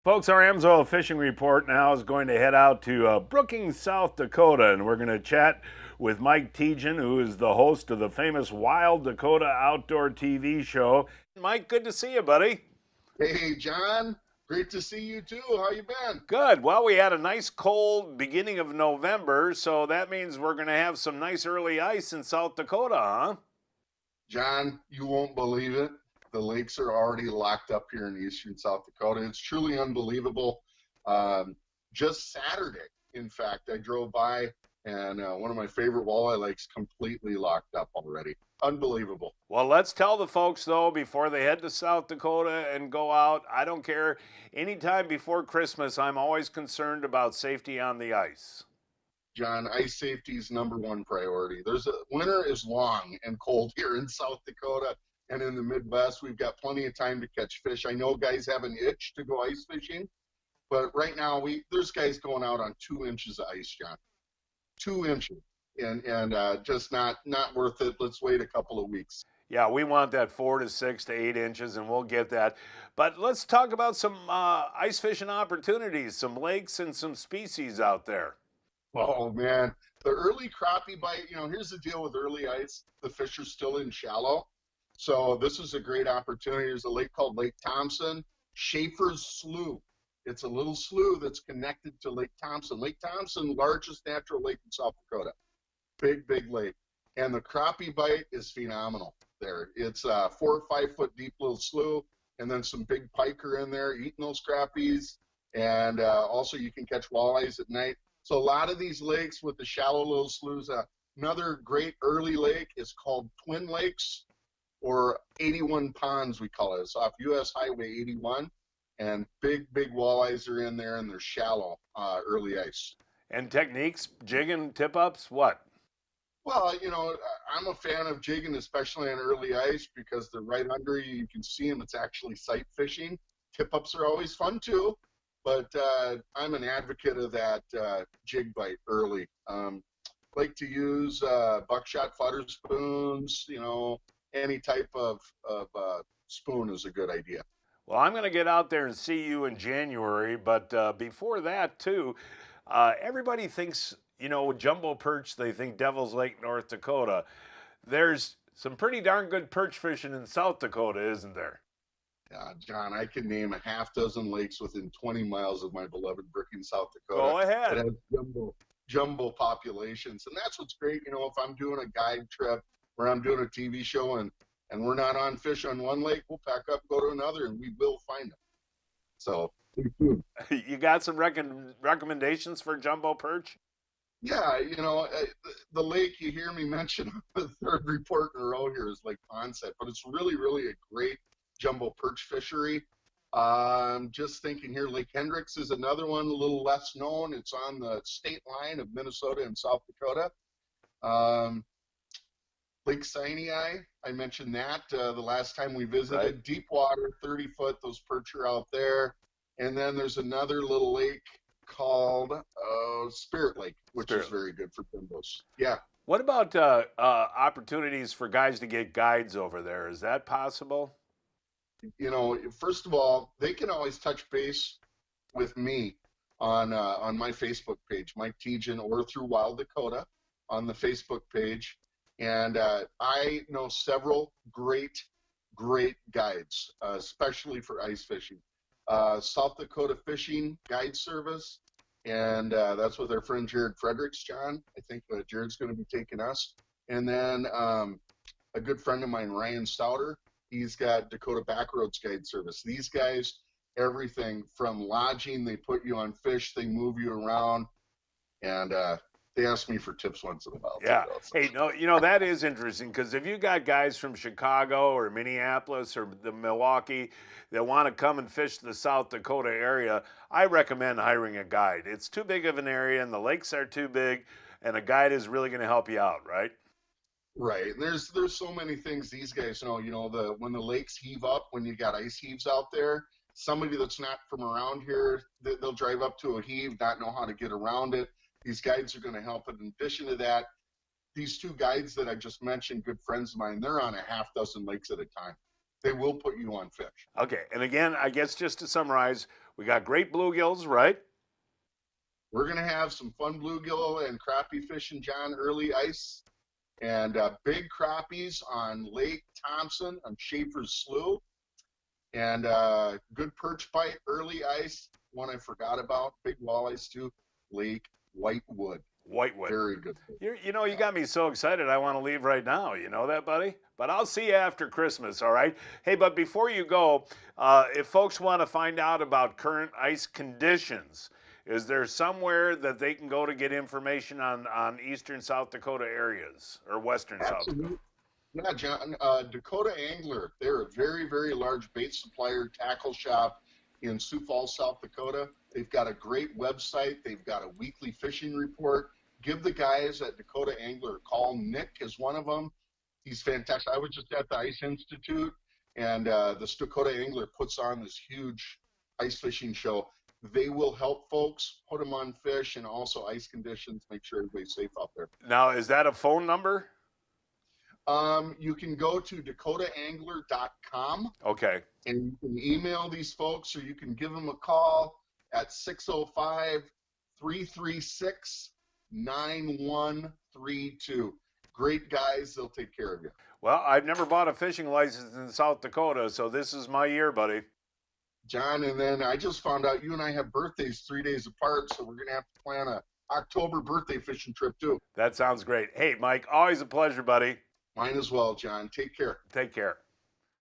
Folks, our AMSOIL Fishing Report now is going to head out to Brookings, South Dakota, and we're going to chat with Mike Tejan, who is the host of the famous Wild Dakota Outdoor TV show. Mike, good to see you, buddy. Hey, John. Great to see you too. How you been? Good. Well, we had a nice cold beginning of November, so that means we're going to have some nice early ice in South Dakota, huh? John, you won't believe it. The lakes are already locked up here in eastern South Dakota. It's truly unbelievable. Um, just Saturday, in fact, I drove by and one of my favorite walleye lakes completely locked up already. Unbelievable. Well, let's tell the folks, though, before they head to South Dakota and go out, I don't care. Anytime before Christmas, I'm always concerned about safety on the ice. John, ice safety is #1 priority. Winter is long and cold here in South Dakota and in the Midwest. We've got plenty of time to catch fish. I know guys have an itch to go ice fishing, but right now there's guys going out on 2 inches of ice, John. 2 inches, and just not worth it. Let's wait a couple of weeks. Yeah, we want that 4 to 6 to 8 inches, and we'll get that. But let's talk about some ice fishing opportunities, some lakes and some species out there. Oh man, the early crappie bite. Here's the deal with early ice: the fish are still in shallow. So this is a great opportunity. There's a lake called Lake Thompson, Schaefer's Slough. It's a little slough that's connected to Lake Thompson. Lake Thompson, largest natural lake in South Dakota. Big lake. And the crappie bite is phenomenal there. It's a 4 or 5 foot deep little slough, and then some big pike are in there eating those crappies. And also you can catch walleyes at night. So a lot of these lakes with the shallow little sloughs. Another great early lake is called Twin Lakes, or 81 ponds, we call it. It's off US Highway 81, and big walleyes are in there, and they're shallow, early ice. And techniques, jigging, tip-ups, what? Well, I'm a fan of jigging, especially on early ice, because they're right under you. You can see them. It's actually sight fishing. Tip-ups are always fun too, but I'm an advocate of that jig bite early. Like to use buckshot flutter spoons, any type of spoon is a good idea. Well, I'm going to get out there and see you in January, but before that, too, everybody thinks, jumbo perch, they think Devil's Lake, North Dakota. There's some pretty darn good perch fishing in South Dakota, isn't there? John, I can name a half dozen lakes within 20 miles of my beloved Brookings, South Dakota. Go ahead. That has jumbo populations. And that's what's great. If I'm doing a guide trip where I'm doing a TV show and we're not on fish on one lake, we'll pack up, go to another, and we will find them. So, you got some recommendations for jumbo perch? Yeah, the lake you hear me mention the third report in a row here is Lake Onset, but it's really a great jumbo perch fishery. Just thinking here, Lake Hendricks is another one, a little less known. It's on the state line of Minnesota and South Dakota. Lake Sinai, I mentioned that the last time we visited. Right. Deep water, 30 foot, those perch are out there. And then there's another little lake called Spirit Lake, which is very good for jumbos. Yeah. What about opportunities for guys to get guides over there? Is that possible? First of all, they can always touch base with me on my Facebook page, Mike Tejan, or through Wild Dakota on the Facebook page. And I know several great guides, especially for ice fishing. South Dakota Fishing Guide Service, and that's with our friend Jared Fredericks, John. I think Jared's going to be taking us. And then a good friend of mine, Ryan Stouter, he's got Dakota Backroads Guide Service. These guys, everything from lodging, they put you on fish, they move you around, and they ask me for tips once in a while. Yeah. Hey, no, that is interesting, because if you got guys from Chicago or Minneapolis or the Milwaukee that want to come and fish the South Dakota area, I recommend hiring a guide. It's too big of an area, and the lakes are too big, and a guide is really going to help you out, right? Right. And there's so many things these guys know. When the lakes heave up, when you got ice heaves out there, somebody that's not from around here, they'll drive up to a heave, not know how to get around it. These guides are going to help. In addition to that, these two guides that I just mentioned, good friends of mine, they're on a half dozen lakes at a time. They will put you on fish. Okay. And again, I guess just to summarize, We got great bluegills, right? We're going to have some fun bluegill and crappie fishing, John, early ice, and big crappies on Lake Thompson on Schaefer's Slough, and good perch bite, early ice. One I forgot about, big walleyes too, Lake Whitewood. Whitewood. Very good. You know, you got me so excited I want to leave right now. You know that, buddy? But I'll see you after Christmas, all right? Hey, but before you go, if folks want to find out about current ice conditions, is there somewhere that they can go to get information on eastern South Dakota areas or western South Dakota? Yeah, John, Dakota Angler, they're a very, very large bait supplier, tackle shop in Sioux Falls, South Dakota. They've got a great website. They've got a weekly fishing report. Give the guys at Dakota Angler a call. Nick is one of them. He's fantastic. I was just at the Ice Institute, and this Dakota Angler puts on this huge ice fishing show. They will help folks put them on fish and also ice conditions, make sure everybody's safe out there. Now, is that a phone number? You can go to dakotaangler.com. Okay. And you can email these folks, or you can give them a call at 605-336-9132. Great guys, they'll take care of you. Well, I've never bought a fishing license in South Dakota, so this is my year, buddy. John, and then I just found out you and I have birthdays 3 days apart, so we're going to have to plan a October birthday fishing trip too. That sounds great. Hey, Mike, always a pleasure, buddy. Mine as well, John. Take care. Take care.